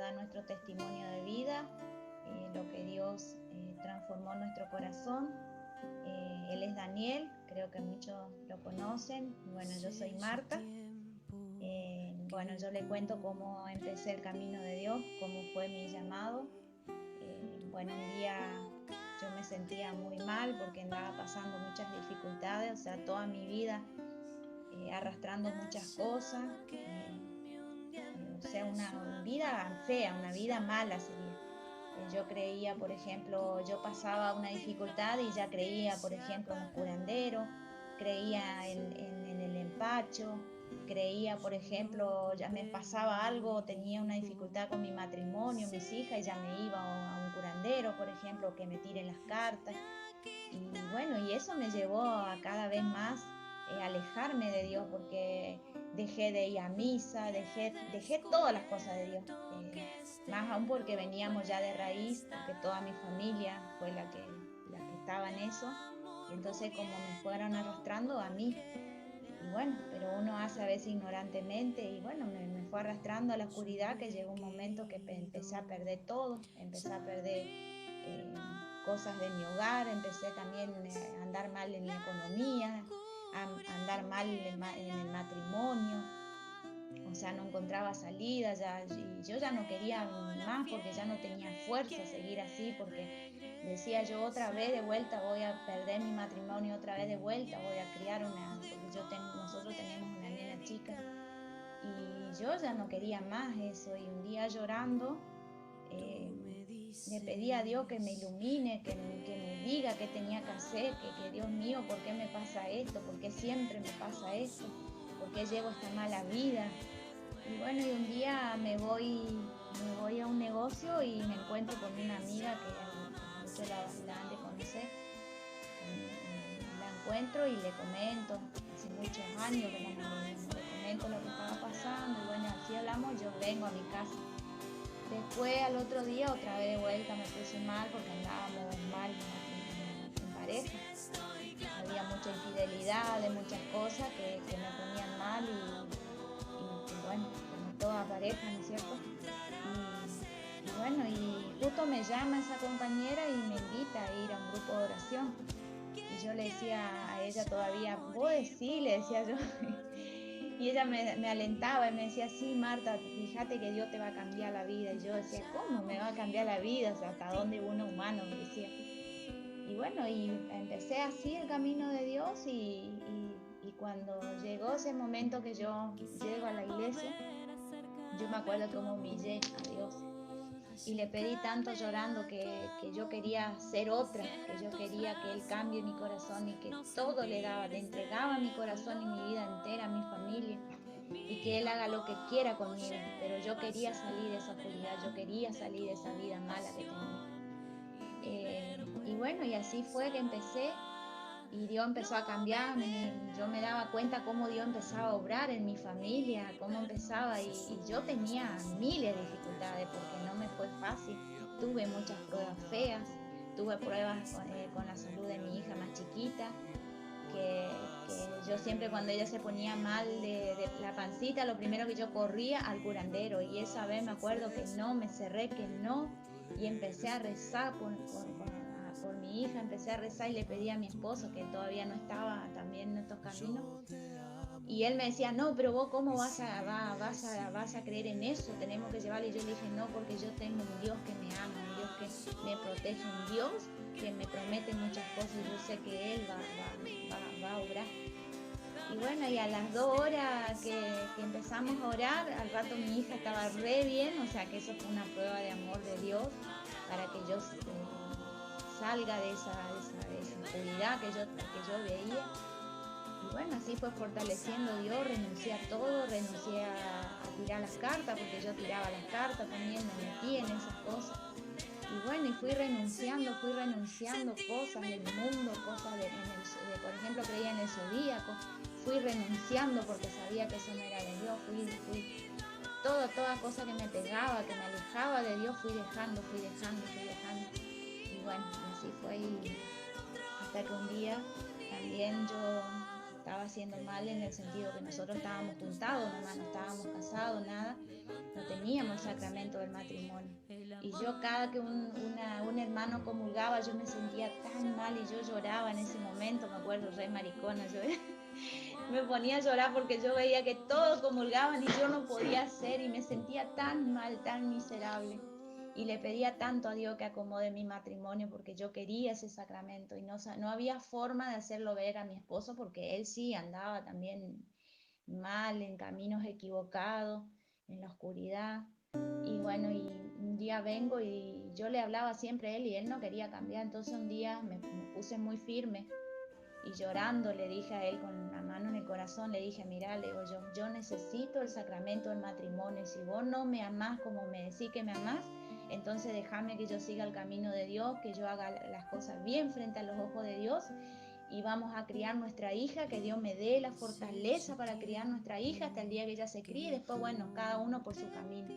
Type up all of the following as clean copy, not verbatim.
dar nuestro testimonio de vida, lo que Dios transformó en nuestro corazón. Él es Daniel, creo que muchos lo conocen. Bueno, yo soy Marta. Bueno, yo le cuento cómo empecé el camino de Dios, cómo fue mi llamado. Bueno, un día yo me sentía muy mal porque andaba pasando muchas dificultades, o sea, toda mi vida arrastrando muchas cosas, o sea, una vida fea, una vida mala sería. Yo creía, por ejemplo, yo pasaba una dificultad y ya creía, por ejemplo, en los curanderos, creía en el empacho, creía, por ejemplo, ya me pasaba algo, tenía una dificultad con mi matrimonio, mis hijas, y ya me iba a un curandero, por ejemplo, que me tiren las cartas. Y bueno, y eso me llevó a cada vez más alejarme de Dios, porque dejé de ir a misa, dejé todas las cosas de Dios, más aún porque veníamos ya de raíz, porque toda mi familia fue la que estaba en eso, y entonces como me fueron arrastrando a mí, y bueno, pero uno hace a veces ignorantemente, y bueno, me fue arrastrando a la oscuridad, que llegó un momento que empecé a perder todo, empecé a perder cosas de mi hogar, empecé también a andar mal en mi economía, a andar mal en el matrimonio, o sea, no encontraba salida, y yo ya no quería más porque ya no tenía fuerza a seguir así, porque decía yo otra vez de vuelta voy a perder mi matrimonio, otra vez de vuelta voy a criar porque nosotros tenemos una nena chica, y yo ya no quería más eso, y un día llorando, le pedí a Dios que me ilumine, que me diga qué tenía que hacer, que Dios mío, ¿por qué me pasa esto? ¿Por qué siempre me pasa esto? ¿Por qué llevo esta mala vida? Y bueno, y un día me voy a un negocio y me encuentro con una amiga que muchos la han de conocer. La encuentro y le comento, hace muchos años que no nos veíamos, le comento lo que estaba pasando, y bueno, así hablamos, yo vengo a mi casa. Después al otro día otra vez de vuelta me puse mal porque andábamos mal en pareja. Había mucha infidelidad, de muchas cosas que me ponían mal, y bueno, como toda pareja, ¿no es cierto? Y bueno, y justo me llama esa compañera y me invita a ir a un grupo de oración. Y yo le decía a ella todavía, vos decí, le decía yo. Y ella me alentaba y me decía, sí, Marta, fíjate que Dios te va a cambiar la vida. Y yo decía, ¿cómo me va a cambiar la vida? O sea, ¿hasta dónde uno humano? Me decía. Y bueno, y empecé así el camino de Dios, y cuando llegó ese momento que yo llego a la iglesia, yo me acuerdo cómo humillé a Dios. Y le pedí tanto llorando que yo quería ser otra, que yo quería que Él cambie mi corazón, y que todo le daba, le entregaba mi corazón y mi vida entera a mi familia, y que Él haga lo que quiera conmigo. Pero yo quería salir de esa oscuridad, yo quería salir de esa vida mala que tenía. Y bueno, y así fue que empecé, y Dios empezó a cambiar, yo me daba cuenta cómo Dios empezaba a obrar en mi familia, cómo empezaba, y yo tenía miles de dificultades porque no me fue fácil, tuve muchas pruebas feas, tuve pruebas con la salud de mi hija más chiquita, que yo siempre cuando ella se ponía mal de la pancita, lo primero que yo corría al curandero, y esa vez me acuerdo que no, me cerré que no, y empecé a rezar por mi hija, empecé a rezar y le pedí a mi esposo, que todavía no estaba también en estos caminos, y él me decía, no, pero vos cómo vas a creer en eso, tenemos que llevarlo. Y yo le dije, no, porque yo tengo un Dios que me ama, un Dios que me protege, un Dios que me promete muchas cosas, y yo sé que Él va a obrar. Y bueno, y a las 2 horas que empezamos a orar, al rato mi hija estaba re bien, o sea que eso fue una prueba de amor de Dios para que yo salga de esa oscuridad que yo veía. Y bueno, así fue fortaleciendo Dios, renuncié a todo, renuncié a tirar las cartas, porque yo tiraba las cartas también, me metí en esas cosas. Y bueno, y fui renunciando cosas del mundo, cosas por ejemplo, creía en el zodíaco, fui renunciando porque sabía que eso no era de Dios, toda cosa que me pegaba, que me alejaba de Dios, fui dejando. Y bueno, así fue, hasta que un día también yo estaba haciendo mal en el sentido que nosotros estábamos juntados, nomás no estábamos casados, nada, no teníamos el sacramento del matrimonio. Y yo cada que un hermano comulgaba, yo me sentía tan mal y yo lloraba en ese momento, me acuerdo, re maricona, yo me ponía a llorar porque yo veía que todos comulgaban y yo no podía hacer y me sentía tan mal, tan miserable. Y le pedía tanto a Dios que acomode mi matrimonio porque yo quería ese sacramento y no había forma de hacerlo ver a mi esposo porque él sí andaba también mal, en caminos equivocados, en la oscuridad. Y bueno, y un día vengo y yo le hablaba siempre a él y él no quería cambiar. Entonces un día me puse muy firme y llorando le dije a él con la mano en el corazón, le dije, mira, le digo yo necesito el sacramento del matrimonio y si vos no me amás como me decís que me amás, entonces déjame que yo siga el camino de Dios, que yo haga las cosas bien frente a los ojos de Dios y vamos a criar nuestra hija, que Dios me dé la fortaleza para criar nuestra hija hasta el día que ella se críe y después, bueno, cada uno por su camino.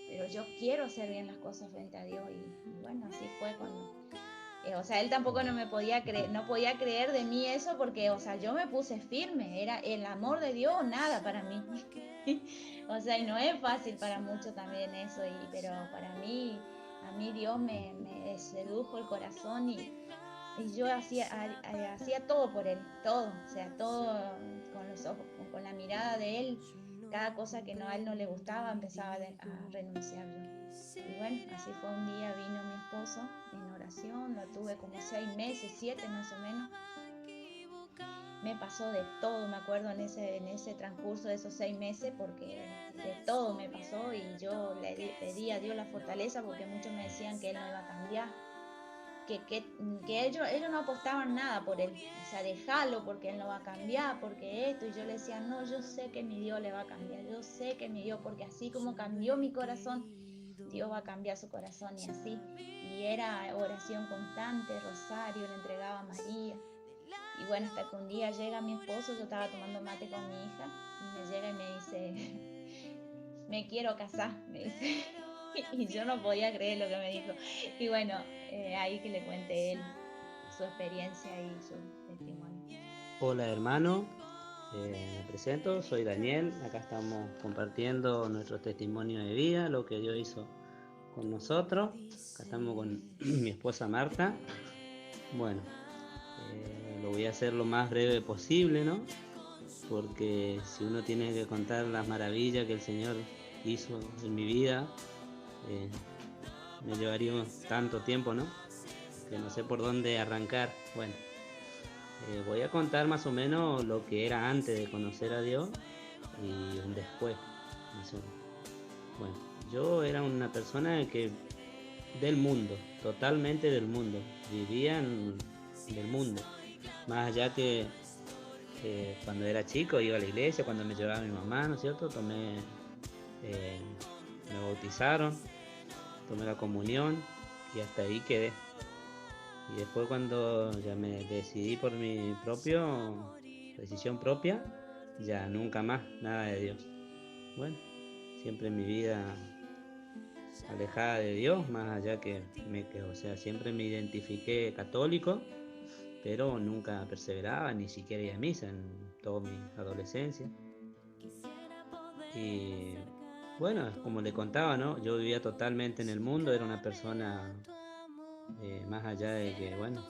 Pero yo quiero hacer bien las cosas frente a Dios y bueno, así fue cuando o sea, él tampoco no me podía creer, no podía creer de mí eso porque, o sea, yo me puse firme, era el amor de Dios o nada para mí. O sea, y no es fácil para muchos también eso, pero para mí, a mí Dios me sedujo el corazón y yo hacía todo por él, todo, o sea, todo con los ojos, con la mirada de él, cada cosa que a él no le gustaba empezaba a renunciar yo. Y bueno, así fue un día, vino mi esposo en oración, lo tuve como 6 meses, 7 más o menos. Me pasó de todo, me acuerdo, en ese transcurso de esos 6 meses, porque de todo me pasó y yo le pedí a Dios la fortaleza porque muchos me decían que él no iba a cambiar, que ellos no apostaban nada por él, o sea, déjalo porque él no va a cambiar, porque esto, y yo le decía, no, yo sé que mi Dios le va a cambiar, yo sé que mi Dios, porque así como cambió mi corazón, Dios va a cambiar su corazón y así. Y era oración constante, rosario, le entregaba a María. Y bueno, hasta que un día llega mi esposo, yo estaba tomando mate con mi hija, y me llega y me dice, me quiero casar, me dice. Y yo no podía creer lo que me dijo. Y bueno, ahí que le cuente él su experiencia y su testimonio. Hola hermano, me presento, soy Daniel, acá estamos compartiendo nuestro testimonio de vida, lo que Dios hizo con nosotros, acá estamos con mi esposa Marta. Bueno, lo voy a hacer lo más breve posible, ¿no? Porque si uno tiene que contar las maravillas que el Señor hizo en mi vida, eh, me llevaría tanto tiempo, ¿no? Que no sé por dónde arrancar. Bueno, voy a contar más o menos lo que era antes de conocer a Dios y un después. Bueno, yo era una persona del mundo, totalmente del mundo, vivía del mundo. Más allá que cuando era chico iba a la iglesia, cuando me llevaba mi mamá, ¿no es cierto? Eh, me bautizaron, tomé la comunión y hasta ahí quedé. Y después cuando ya me decidí por mi decisión propia, ya nunca más, nada de Dios. Bueno, siempre en mi vida alejada de Dios, más allá o sea, siempre me identifiqué católico, pero nunca perseveraba, ni siquiera iba a misa en toda mi adolescencia. Y bueno, como le contaba, ¿no? Yo vivía totalmente en el mundo, era una persona más allá de que, bueno,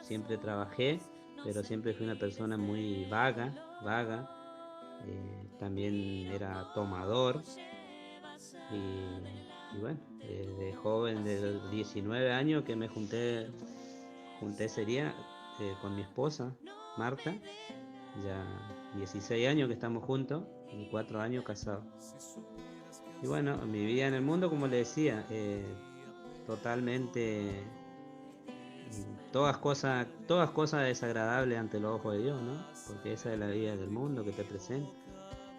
siempre trabajé, pero siempre fui una persona muy vaga, también era tomador y bueno, de joven, de los 19 años que junté sería con mi esposa, Marta, ya 16 años que estamos juntos y 4 años casados. Y bueno, mi vida en el mundo, como le decía, totalmente todas cosas desagradables ante los ojos de Dios, ¿no? Porque esa es la vida del mundo que te presenta.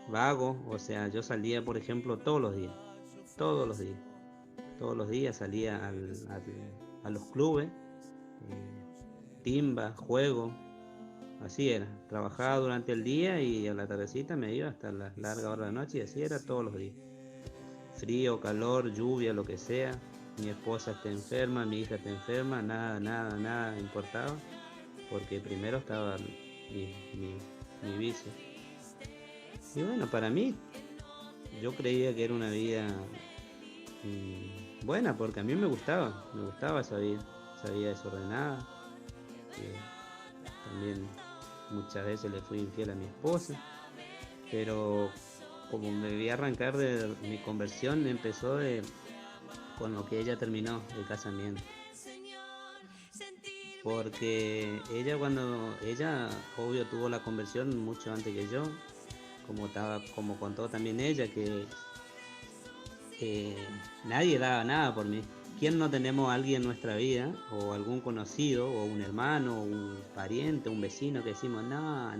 Vago, o sea, yo salía, por ejemplo, todos los días, todos los días salía a los clubes, timba, juego, así era. Trabajaba durante el día y a la tardecita me iba hasta las largas horas de la noche y así era todos los días. Frío, calor, lluvia, lo que sea. Mi esposa está enferma, mi hija está enferma, nada importaba, porque primero estaba mi vicio. Y bueno, para mí, yo creía que era una vida buena, porque a mí me gustaba esa vida desordenada. También muchas veces le fui infiel a mi esposa, pero como me vi arrancar de mi conversión, empezó con lo que ella terminó el casamiento. Porque ella obvio tuvo la conversión mucho antes que yo, como contó también ella, que nadie daba nada por mí. ¿Quién no tenemos a alguien en nuestra vida, o algún conocido, o un hermano, o un pariente, un vecino, que decimos, no,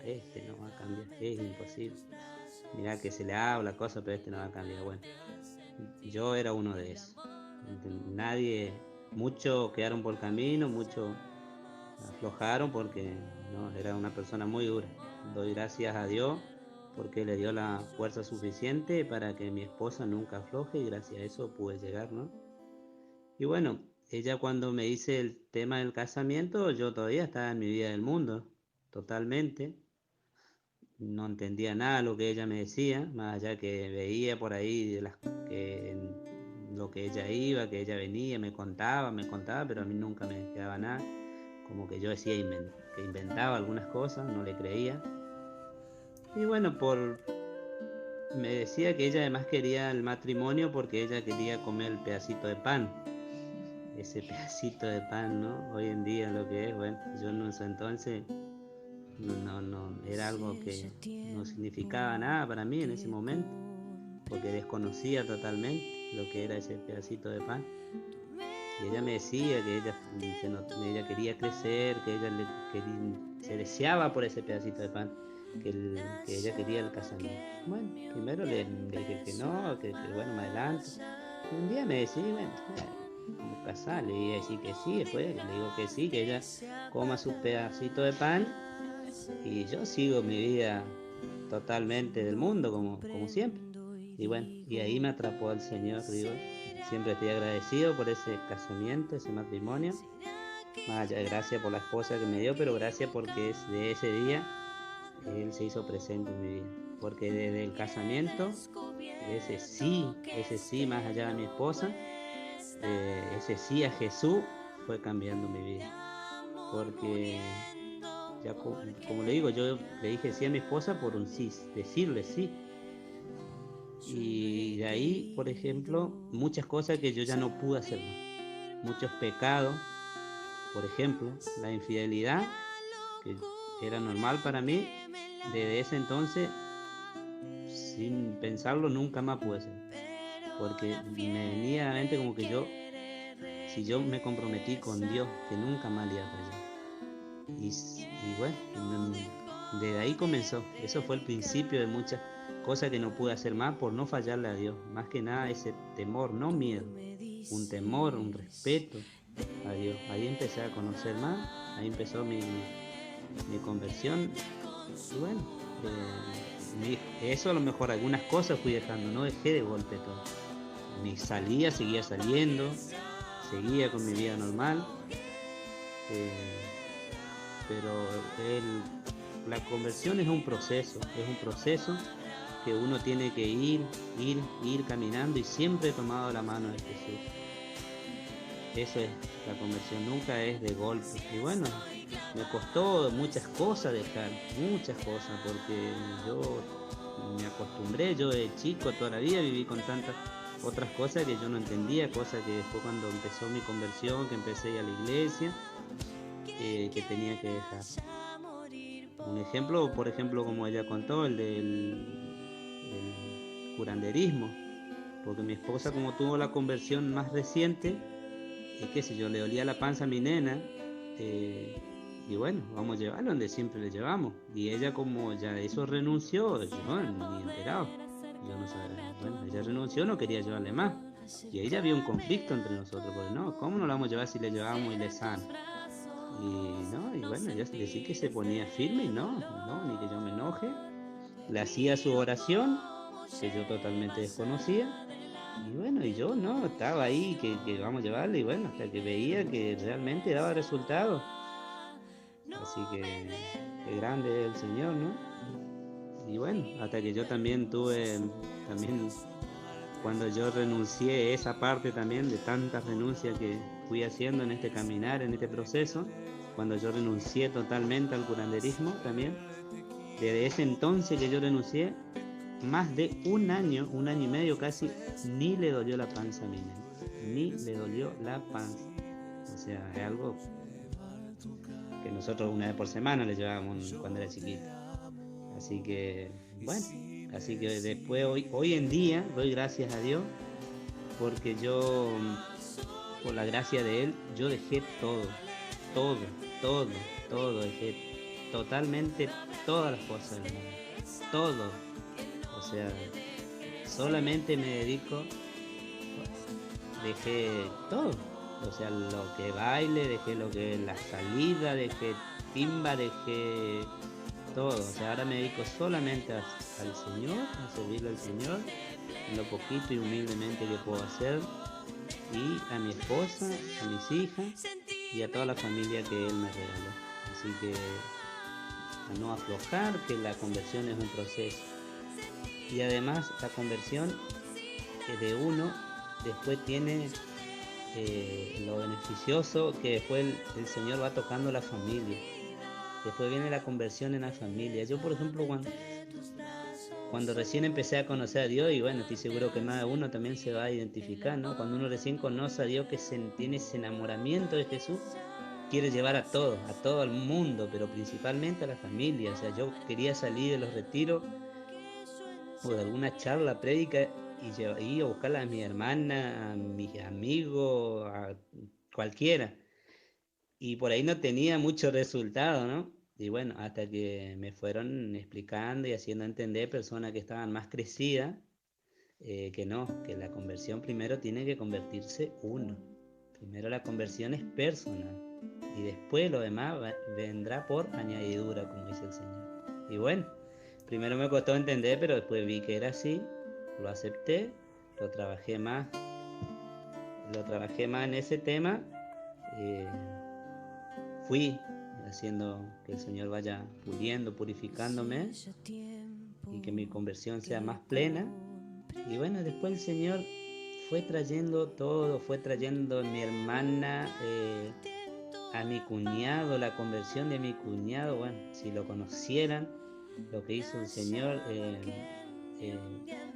este no va a cambiar, es imposible? Mirá que se le habla cosas, pero este no va a cambiar. Bueno, yo era uno de esos. Muchos quedaron por el camino, muchos aflojaron porque no, era una persona muy dura. Doy gracias a Dios porque le dio la fuerza suficiente para que mi esposa nunca afloje, y gracias a eso pude llegar, ¿no? Y bueno, ella cuando me dice el tema del casamiento, yo todavía estaba en mi vida del mundo, totalmente. No entendía nada de lo que ella me decía, más allá que veía por ahí lo que ella iba, que ella venía, me contaba, pero a mí nunca me quedaba nada. Como que yo decía que inventaba algunas cosas, no le creía. Y bueno, me decía que ella además quería el matrimonio porque ella quería comer el pedacito de pan. Ese pedacito de pan, ¿no? Hoy en día lo que es, bueno, yo en ese entonces no, era algo que no significaba nada para mí en ese momento, porque desconocía totalmente lo que era ese pedacito de pan. Y ella me decía que ella quería crecer, que ella se deseaba por ese pedacito de pan, que ella quería el casamiento. Bueno, primero le dije que no, que bueno, más adelante. Y un día me decía, bueno, ¿cómo casar? Le iba a decir que sí, después le digo que sí, que ella coma su pedacito de pan y yo sigo mi vida totalmente del mundo como siempre. Y bueno, y ahí me atrapó el Señor, digo, siempre estoy agradecido por ese casamiento, ese matrimonio, más allá de gracias por la esposa que me dio, pero gracias porque de ese día Él se hizo presente en mi vida, porque desde el casamiento, ese sí, más allá de mi esposa, ese sí a Jesús fue cambiando mi vida, porque ya como le digo, yo le dije sí a mi esposa por un sí, decirle sí. Y de ahí, por ejemplo, muchas cosas que yo ya no pude hacer más. Muchos pecados, por ejemplo, la infidelidad, que era normal para mí, desde ese entonces, sin pensarlo, nunca más pude hacer. Porque me venía a la mente como que si yo me comprometí con Dios, que nunca más le iba a fallar. Y bueno, desde ahí comenzó. Eso fue el principio de muchas cosas que no pude hacer más por no fallarle a Dios. Más que nada ese temor, no miedo, un temor, un respeto a Dios. Ahí empecé a conocer más, ahí empezó mi conversión. Y bueno, eso a lo mejor algunas cosas fui dejando, no dejé de golpe todo. Seguía saliendo, seguía con mi vida normal. Pero la conversión es un proceso que uno tiene que ir caminando, y siempre he tomado la mano de Jesús. Eso es la conversión, nunca es de golpe. Y bueno, me costó muchas cosas dejar, porque yo me acostumbré, yo de chico toda la vida viví con tantas otras cosas que yo no entendía, cosas que después cuando empezó mi conversión, que empecé a ir a la iglesia, que tenía que dejar. Un ejemplo, por ejemplo, como ella contó, el del curanderismo, porque mi esposa, como tuvo la conversión más reciente, qué sé yo, le dolía la panza a mi nena, y bueno, vamos a llevarlo donde siempre le llevamos, y ella, como ya de eso renunció, yo ni enterado, yo no sabía. Bueno, ella renunció, no quería llevarle más, y ahí ya había un conflicto entre nosotros, porque no, ¿cómo no la vamos a llevar si le llevamos y le sana? Y bueno, ella decía que se ponía firme, y no, ni que yo me enoje. Le hacía su oración, que yo totalmente desconocía. Y bueno, y yo no, estaba ahí, que vamos a llevarle, y bueno, hasta que veía que realmente daba resultado. Así que grande es el Señor, ¿no? Y bueno, hasta que yo también tuve cuando yo renuncié esa parte también de tantas renuncias que fui haciendo en este caminar, en este proceso, cuando yo renuncié totalmente al curanderismo también, desde ese entonces que yo renuncié, más de un año y medio casi, ni le dolió la panza a mi nene, ni le dolió la panza. O sea, es algo que nosotros una vez por semana le llevábamos cuando era chiquito. Así que, bueno, así que después, hoy en día, doy gracias a Dios, porque yo, por la gracia de Él, yo dejé todo, todo, todo, todo, dejé totalmente todas las cosas del mundo, todo. O sea, solamente me dedico, dejé todo. O sea, lo que baile, dejé lo que es la salida, dejé timba, dejé todo. O sea, ahora me dedico solamente al Señor, a servirle al Señor, en lo poquito y humildemente que puedo hacer, y a mi esposa, a mis hijas y a toda la familia que Él me regaló. Así que a no aflojar, que la conversión es un proceso. Y además la conversión de uno después tiene lo beneficioso que después el Señor va tocando la familia. Después viene la conversión en la familia. Yo, por ejemplo, cuando recién empecé a conocer a Dios, y bueno, estoy seguro que más de uno también se va a identificar, ¿no? Cuando uno recién conoce a Dios, que tiene ese enamoramiento de Jesús, quiere llevar a todo el mundo, pero principalmente a la familia. O sea, yo quería salir de los retiros o de alguna charla, prédica, y ir a buscar a mi hermana, a mis amigos, a cualquiera. Y por ahí no tenía mucho resultado, ¿no? Y bueno, hasta que me fueron explicando y haciendo entender personas que estaban más crecidas, que no, que la conversión primero tiene que convertirse uno. Primero la conversión es personal y después lo demás vendrá por añadidura, como dice el Señor. Y bueno, primero me costó entender, pero después vi que era así, lo acepté, lo trabajé más, en ese tema. eh, Fui haciendo que el Señor vaya puliendo, purificándome, y que mi conversión sea más plena. Y bueno, después el Señor fue trayendo todo, fue trayendo a mi hermana, a mi cuñado, la conversión de mi cuñado. Bueno, si lo conocieran, lo que hizo el Señor,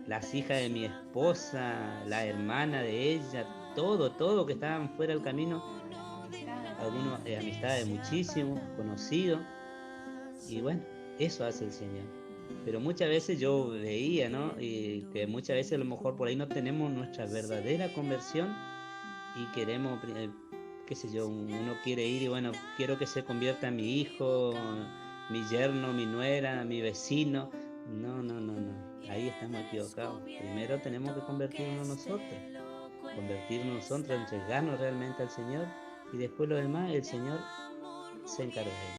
las hijas de mi esposa, la hermana de ella, todo que estaban fuera del camino, algunos amistades muchísimos, conocidos, y bueno, eso hace el Señor. Pero muchas veces yo veía, ¿no? Y que muchas veces a lo mejor por ahí no tenemos nuestra verdadera conversión y queremos, qué sé yo, uno quiere ir y bueno, quiero que se convierta mi hijo, mi yerno, mi nuera, mi vecino. No, no, no, no. Ahí estamos equivocados. Primero tenemos que convertirnos nosotros, entregarnos realmente al Señor, y después lo demás el Señor se encarga de ello.